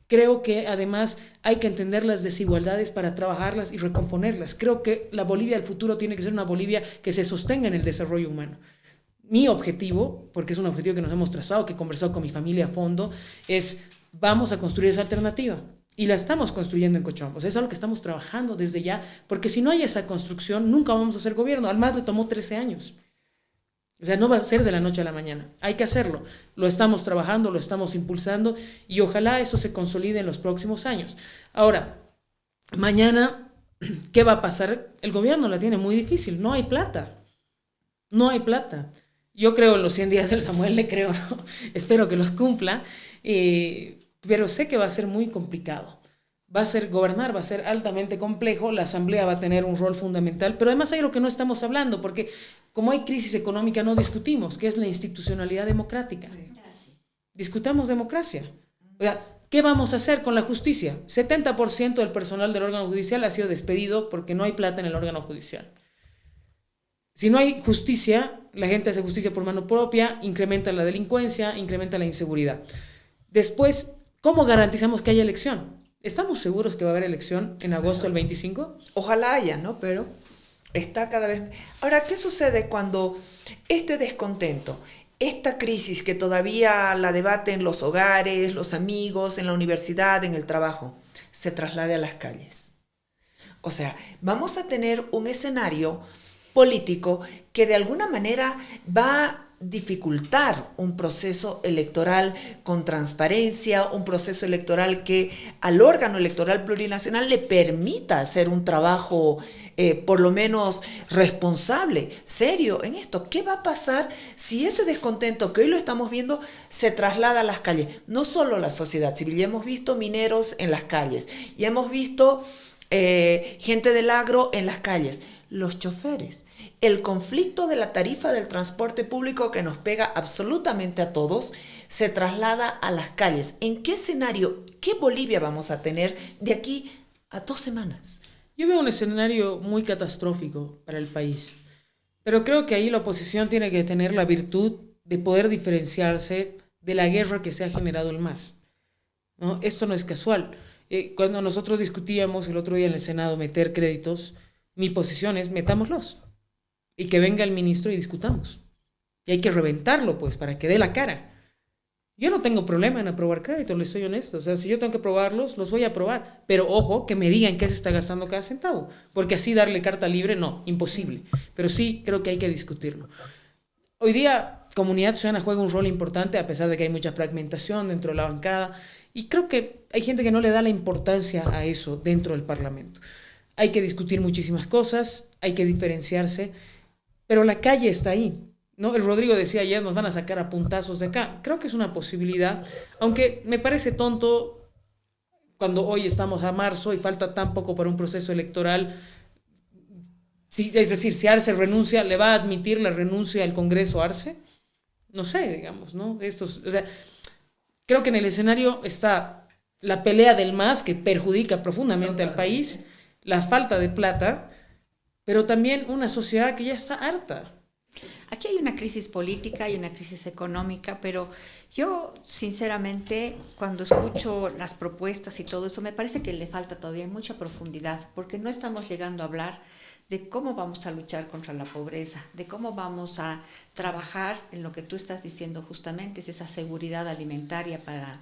Creo que además hay que entender las desigualdades para trabajarlas y recomponerlas. Creo que la Bolivia del futuro tiene que ser una Bolivia que se sostenga en el desarrollo humano. Mi objetivo, porque es un objetivo que nos hemos trazado, que he conversado con mi familia a fondo, es vamos a construir esa alternativa. Y la estamos construyendo en Cochabamba. O sea, es algo que estamos trabajando desde ya, porque si no hay esa construcción, nunca vamos a hacer gobierno. Al MAS le tomó 13 años. O sea, no va a ser de la noche a la mañana. Hay que hacerlo. Lo estamos trabajando, lo estamos impulsando y ojalá eso se consolide en los próximos años. Ahora, mañana, ¿qué va a pasar? El gobierno la tiene muy difícil. No hay plata. No hay plata. Yo creo en los 100 días del Samuel, le creo, ¿no? Espero que los cumpla. Pero sé que va a ser muy complicado. Gobernar va a ser altamente complejo, la Asamblea va a tener un rol fundamental, pero además hay algo que no estamos hablando, porque como hay crisis económica no discutimos, que es la institucionalidad democrática. Sí. Discutamos democracia. O sea, ¿qué vamos a hacer con la justicia? 70% del personal del órgano judicial ha sido despedido porque no hay plata en el órgano judicial. Si no hay justicia, la gente hace justicia por mano propia, incrementa la delincuencia, incrementa la inseguridad. Después, ¿cómo garantizamos que haya elección? ¿Estamos seguros que va a haber elección en agosto del 25? Ojalá haya, ¿no? Pero está cada vez... Ahora, ¿qué sucede cuando este descontento, esta crisis que todavía la debaten los hogares, los amigos, en la universidad, en el trabajo, se traslade a las calles? O sea, vamos a tener un escenario político que de alguna manera va a dificultar un proceso electoral con transparencia, un proceso electoral que al órgano electoral plurinacional le permita hacer un trabajo por lo menos responsable, serio en esto. ¿Qué va a pasar si ese descontento que hoy lo estamos viendo se traslada a las calles? No solo la sociedad civil, ya hemos visto mineros en las calles, ya hemos visto gente del agro en las calles, los choferes. El conflicto de la tarifa del transporte público que nos pega absolutamente a todos se traslada a las calles. ¿En qué escenario, qué Bolivia vamos a tener de aquí a 2 semanas? Yo veo un escenario muy catastrófico para el país, pero creo que ahí la oposición tiene que tener la virtud de poder diferenciarse de la guerra que se ha generado el MAS, ¿no? Esto no es casual. Cuando nosotros discutíamos el otro día en el Senado meter créditos, mi posición es metámoslos y que venga el ministro y discutamos. Y hay que reventarlo, pues, para que dé la cara. Yo no tengo problema en aprobar créditos, les soy honesto. O sea, si yo tengo que aprobarlos, los voy a aprobar. Pero ojo, que me digan qué se está gastando cada centavo. Porque así darle carta libre, no, imposible. Pero sí creo que hay que discutirlo. Hoy día, Comunidad Ciudadana juega un rol importante, a pesar de que hay mucha fragmentación dentro de la bancada. Y creo que hay gente que no le da la importancia a eso dentro del Parlamento. Hay que discutir muchísimas cosas, hay que diferenciarse, pero la calle está ahí, ¿no? El Rodrigo decía ayer, nos van a sacar a puntazos de acá. Creo que es una posibilidad, aunque me parece tonto cuando hoy estamos a marzo y falta tan poco para un proceso electoral. Si, es decir, si Arce renuncia, ¿le va a admitir la renuncia al Congreso Arce? No sé, digamos, ¿no? O sea, creo que en el escenario está la pelea del MAS, que perjudica profundamente al país, la falta de plata, pero también una sociedad que ya está harta. Aquí hay una crisis política y una crisis económica, pero yo sinceramente cuando escucho las propuestas y todo eso me parece que le falta todavía mucha profundidad, porque no estamos llegando a hablar de cómo vamos a luchar contra la pobreza, de cómo vamos a trabajar en lo que tú estás diciendo justamente, es esa seguridad alimentaria para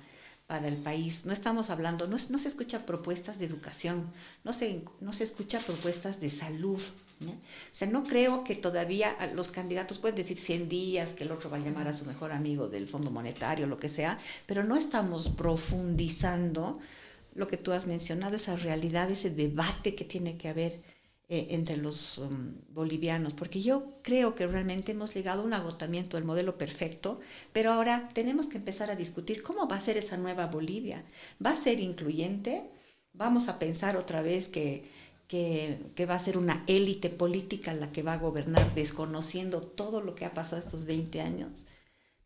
el país. No estamos hablando, no se escuchan propuestas de educación, no se escucha propuestas de salud, ¿no? O sea, no creo que todavía los candidatos pueden decir 100 días, que el otro va a llamar a su mejor amigo del Fondo Monetario, lo que sea, pero no estamos profundizando lo que tú has mencionado, esa realidad, ese debate que tiene que haber entre los bolivianos, porque yo creo que realmente hemos llegado a un agotamiento del modelo perfecto, pero ahora tenemos que empezar a discutir cómo va a ser esa nueva Bolivia. ¿Va a ser incluyente? ¿Vamos a pensar otra vez que va a ser una élite política la que va a gobernar desconociendo todo lo que ha pasado estos 20 años?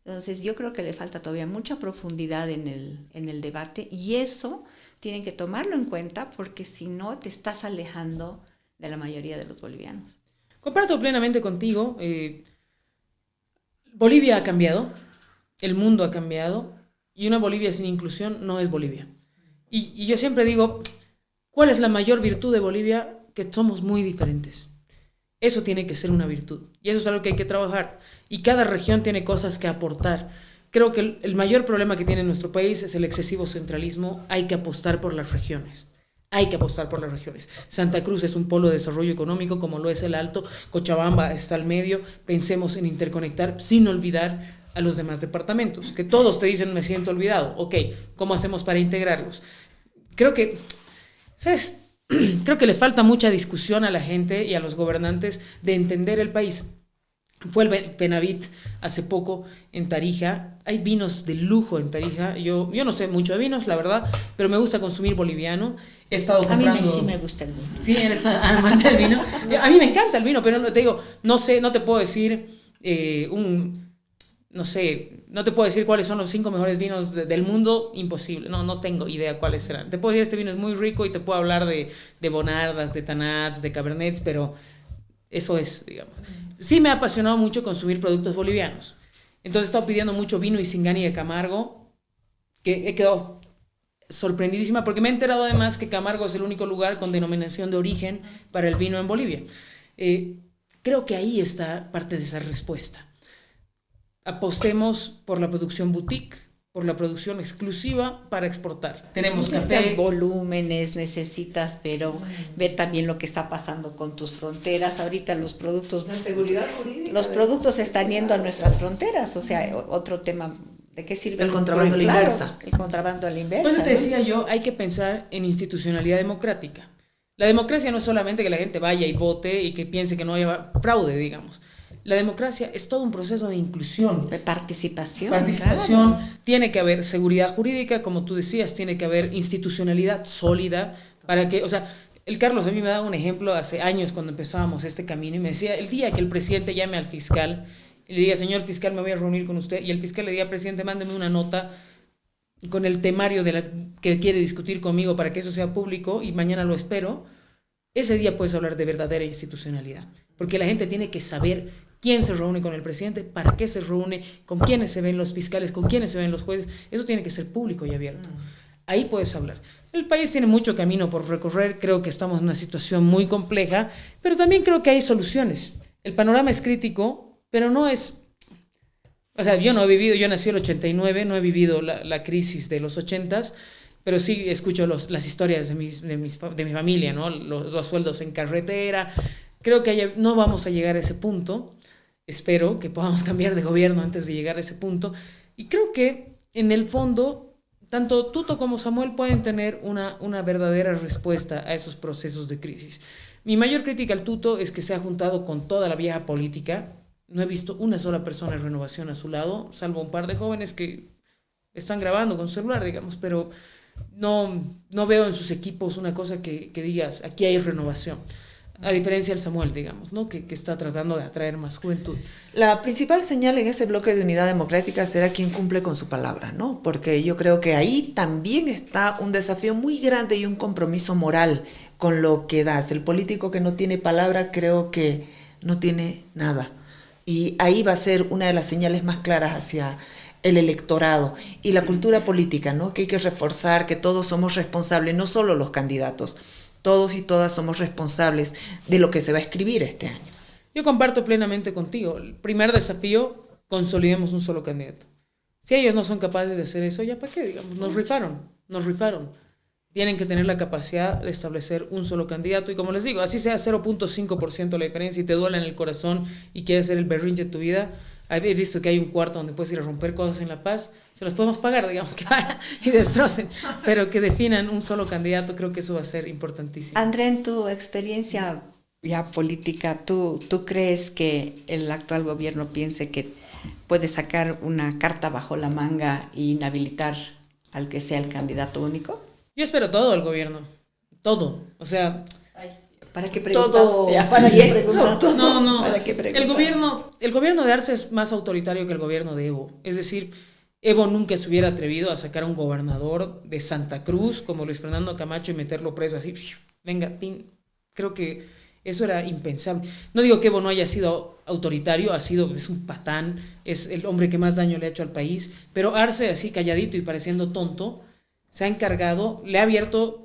Entonces yo creo que le falta todavía mucha profundidad en el debate, y eso tienen que tomarlo en cuenta, porque si no te estás alejando de la mayoría de los bolivianos. Comparto plenamente contigo. Bolivia ha cambiado, el mundo ha cambiado, y una Bolivia sin inclusión no es Bolivia. Y yo siempre digo, ¿cuál es la mayor virtud de Bolivia? Que somos muy diferentes. Eso tiene que ser una virtud, y eso es algo que hay que trabajar. Y cada región tiene cosas que aportar. Creo que el mayor problema que tiene nuestro país es el excesivo centralismo. Hay que apostar por las regiones. Hay que apostar por las regiones. Santa Cruz es un polo de desarrollo económico, como lo es el Alto. Cochabamba está al medio. Pensemos en interconectar sin olvidar a los demás departamentos, que todos te dicen me siento olvidado. Ok, ¿cómo hacemos para integrarlos? Creo que, ¿sabes? Creo que le falta mucha discusión a la gente y a los gobernantes de entender el país. Fue el Penavit hace poco en Tarija. Hay vinos de lujo en Tarija. Yo no sé mucho de vinos, la verdad, pero me gusta consumir boliviano. He estado comprando... A mí sí me gusta el vino. Sí, eres amante del vino. A mí me encanta el vino, pero te digo, no sé, no te puedo decir no te puedo decir cuáles son los 5 mejores vinos del mundo, imposible, no tengo idea cuáles serán. Te puedo decir este vino es muy rico y te puedo hablar de bonardas, de tanats, de cabernets, pero eso es, digamos. Sí me ha apasionado mucho consumir productos bolivianos. Entonces he estado pidiendo mucho vino Isingani de Camargo, que he quedado sorprendidísima porque me he enterado además que Camargo es el único lugar con denominación de origen para el vino en Bolivia. Creo que ahí está parte de esa respuesta. Apostemos por la producción boutique, por la producción exclusiva para exportar. Tenemos café. Necesitas volúmenes, pero ver también lo que está pasando con tus fronteras. Ahorita los productos... La seguridad jurídica. Los productos están yendo a nuestras fronteras, o sea, otro tema... ¿De qué sirve? El contrabando a la inversa. El contrabando a la inversa. Pues te decía yo, hay que pensar en institucionalidad democrática. La democracia no es solamente que la gente vaya y vote y que piense que no haya fraude, digamos. La democracia es todo un proceso de inclusión. De participación. Claro. Tiene que haber seguridad jurídica, como tú decías, tiene que haber institucionalidad sólida para que, o sea, El Carlos a mí me daba un ejemplo hace años cuando empezábamos este camino y me decía, el día que el presidente llame al fiscal y le diga, señor fiscal, me voy a reunir con usted, y el fiscal le diga, presidente, mándeme una nota con el temario que quiere discutir conmigo para que eso sea público y mañana lo espero, ese día puedes hablar de verdadera institucionalidad. Porque la gente tiene que saber quién se reúne con el presidente, para qué se reúne, con quiénes se ven los fiscales, con quiénes se ven los jueces. Eso tiene que ser público y abierto. Ahí puedes hablar. El país tiene mucho camino por recorrer, creo que estamos en una situación muy compleja, pero también creo que hay soluciones. El panorama es crítico, pero no es... O sea, yo nací en el 89, no he vivido la crisis de los 80s, pero sí escucho las historias de mi familia, ¿no? Los sueldos en carretera. Creo que no vamos a llegar a ese punto. Espero que podamos cambiar de gobierno antes de llegar a ese punto. Y creo que, en el fondo, tanto Tuto como Samuel pueden tener una verdadera respuesta a esos procesos de crisis. Mi mayor crítica al Tuto es que se ha juntado con toda la vieja política. No he visto una sola persona en Renovación a su lado, salvo un par de jóvenes que están grabando con su celular, digamos, pero no veo en sus equipos una cosa que digas, aquí hay renovación. A diferencia del Samuel, digamos, ¿no? Que está tratando de atraer más juventud. La principal señal en ese bloque de Unidad Democrática será quien cumple con su palabra, ¿no? Porque yo creo que ahí también está un desafío muy grande y un compromiso moral con lo que das. El político que no tiene palabra creo que no tiene nada. Y ahí va a ser una de las señales más claras hacia el electorado y la cultura política, ¿no? Que hay que reforzar, que todos somos responsables, no solo los candidatos. Todos y todas somos responsables de lo que se va a escribir este año. Yo comparto plenamente contigo. El primer desafío, consolidemos un solo candidato. Si ellos no son capaces de hacer eso, ¿ya para qué? Digamos, nos rifaron. Tienen que tener la capacidad de establecer un solo candidato. Y como les digo, así sea 0.5% la diferencia y te duele en el corazón y quieres hacer el berrinche de tu vida. He visto que hay un cuarto donde puedes ir a romper cosas en La Paz. Se los podemos pagar, digamos, que vayan y destrocen. Pero que definan un solo candidato, creo que eso va a ser importantísimo. André, en tu experiencia ya política, ¿tú crees que el actual gobierno piense que puede sacar una carta bajo la manga e inhabilitar al que sea el candidato único? Yo espero todo del gobierno. Todo. O sea... ¿Para qué preguntar? Todo. ¿Para qué preguntar? No. ¿Para qué preguntar? El gobierno de Arce es más autoritario que el gobierno de Evo. Es decir, Evo nunca se hubiera atrevido a sacar a un gobernador de Santa Cruz como Luis Fernando Camacho y meterlo preso así. Venga, creo que eso era impensable. No digo que Evo no haya sido autoritario, es un patán, es el hombre que más daño le ha hecho al país, pero Arce, así calladito y pareciendo tonto, se ha encargado, le ha abierto...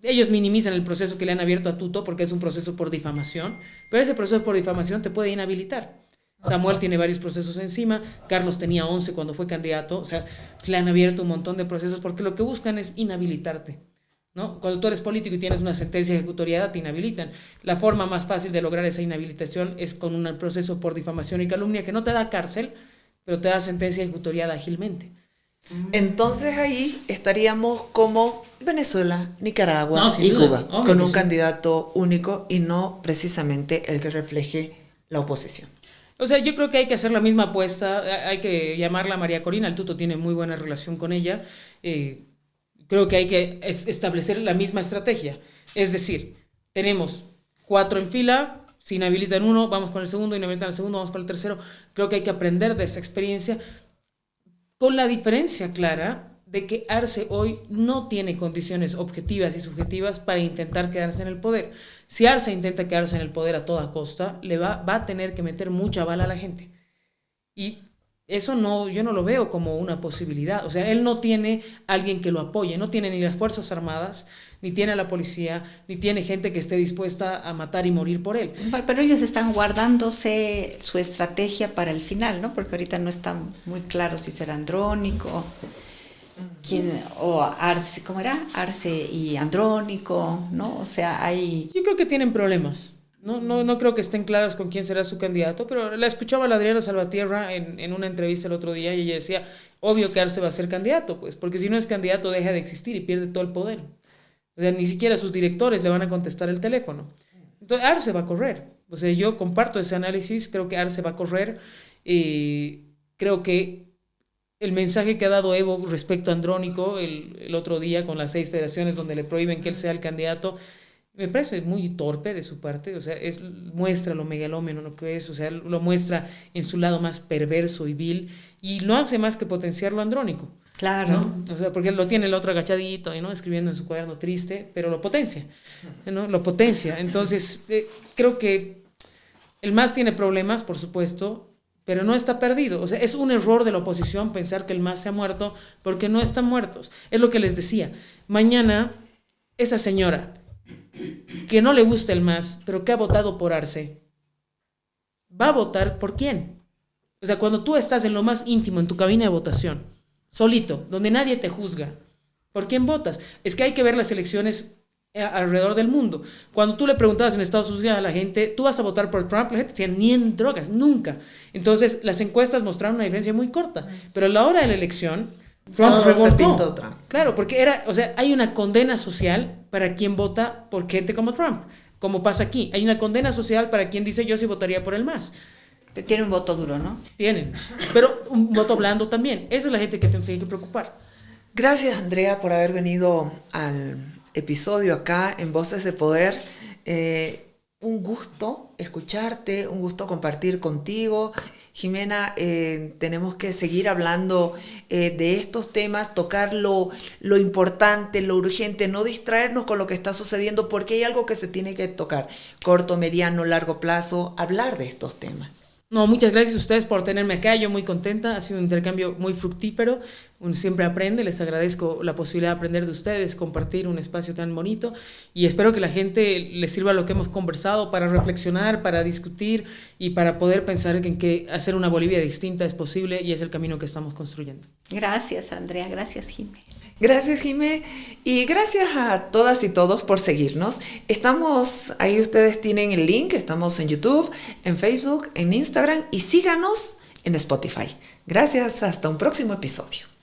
Ellos minimizan el proceso que le han abierto a Tuto porque es un proceso por difamación, pero ese proceso por difamación te puede inhabilitar. Samuel tiene varios procesos encima, Carlos tenía 11 cuando fue candidato, o sea, le han abierto un montón de procesos porque lo que buscan es inhabilitarte, ¿no? Cuando tú eres político y tienes una sentencia de ejecutoriedad, te inhabilitan. La forma más fácil de lograr esa inhabilitación es con un proceso por difamación y calumnia que no te da cárcel, pero te da sentencia de ejecutoriedad ágilmente. Entonces ahí estaríamos como Venezuela, Nicaragua y duda, Cuba, con un candidato único y no precisamente el que refleje la oposición. O sea, yo creo que hay que hacer la misma apuesta, hay que llamarla a María Corina, el Tuto tiene muy buena relación con ella, creo que hay que establecer la misma estrategia, es decir, tenemos 4 en fila, si inhabilitan uno, vamos con el segundo, inhabilitan el segundo, vamos con el tercero, creo que hay que aprender de esa experiencia, con la diferencia clara de que Arce hoy no tiene condiciones objetivas y subjetivas para intentar quedarse en el poder. Si Arce intenta quedarse en el poder a toda costa, va a tener que meter mucha bala a la gente. Y eso yo no lo veo como una posibilidad. O sea, él no tiene alguien que lo apoye, no tiene ni las Fuerzas Armadas, ni tiene a la policía, ni tiene gente que esté dispuesta a matar y morir por él. Pero ellos están guardándose su estrategia para el final, ¿no? Porque ahorita no está muy claro si será Andrónico, o Arce, ¿cómo era? Arce y Andrónico, ¿no? O sea, hay... Yo creo que tienen problemas. No creo que estén claras con quién será su candidato, pero la escuchaba a la Adriana Salvatierra en una entrevista el otro día y ella decía, obvio que Arce va a ser candidato, pues, porque si no es candidato deja de existir y pierde todo el poder. O sea, ni siquiera sus directores le van a contestar el teléfono. Entonces, Arce va a correr. O sea, yo comparto ese análisis, creo que Arce va a correr. Creo que el mensaje que ha dado Evo respecto a Andrónico el otro día con las 6 federaciones donde le prohíben que él sea el candidato, me parece muy torpe de su parte. O sea, muestra lo megalómano que es, o sea, lo muestra en su lado más perverso y vil, y no hace más que potenciarlo Andrónico. Claro. ¿No? O sea, porque lo tiene el otro agachadito, ¿no? Escribiendo en su cuaderno triste, pero lo potencia, ¿no? Lo potencia. Entonces, creo que el MAS tiene problemas, por supuesto, pero no está perdido. O sea, es un error de la oposición pensar que el MAS se ha muerto, porque no están muertos. Es lo que les decía. Mañana, esa señora que no le gusta el MAS, pero que ha votado por Arce, ¿va a votar por quién? O sea, cuando tú estás en lo más íntimo, en tu cabina de votación, solito, donde nadie te juzga, ¿por quién votas? Es que hay que ver las elecciones alrededor del mundo. Cuando tú le preguntabas en Estados Unidos a la gente, ¿tú vas a votar por Trump? La gente decía, ni en drogas, nunca. Entonces, las encuestas mostraron una diferencia muy corta, pero a la hora de la elección, Trump rebotó. Claro, porque hay una condena social para quien vota por gente como Trump, como pasa aquí. Hay una condena social para quien dice, yo sí votaría por el MAS. Tiene un voto duro, ¿no? Tienen, pero un voto blando también. Esa es la gente que tenemos que preocupar. Gracias, Andrea, por haber venido al episodio acá en Voces de Poder. Un gusto escucharte, un gusto compartir contigo. Jimena, tenemos que seguir hablando de estos temas, tocar lo importante, lo urgente, no distraernos con lo que está sucediendo, porque hay algo que se tiene que tocar, corto, mediano, largo plazo, hablar de estos temas. No, muchas gracias a ustedes por tenerme acá, yo muy contenta, ha sido un intercambio muy fructífero, uno siempre aprende, les agradezco la posibilidad de aprender de ustedes, compartir un espacio tan bonito, y espero que la gente les sirva lo que hemos conversado para reflexionar, para discutir y para poder pensar en que hacer una Bolivia distinta es posible y es el camino que estamos construyendo. Gracias, Andrea, gracias, Jimé. Gracias, Jimé, y gracias a todas y todos por seguirnos. Estamos, ahí ustedes tienen el link, estamos en YouTube, en Facebook, en Instagram, y síganos en Spotify. Gracias, hasta un próximo episodio.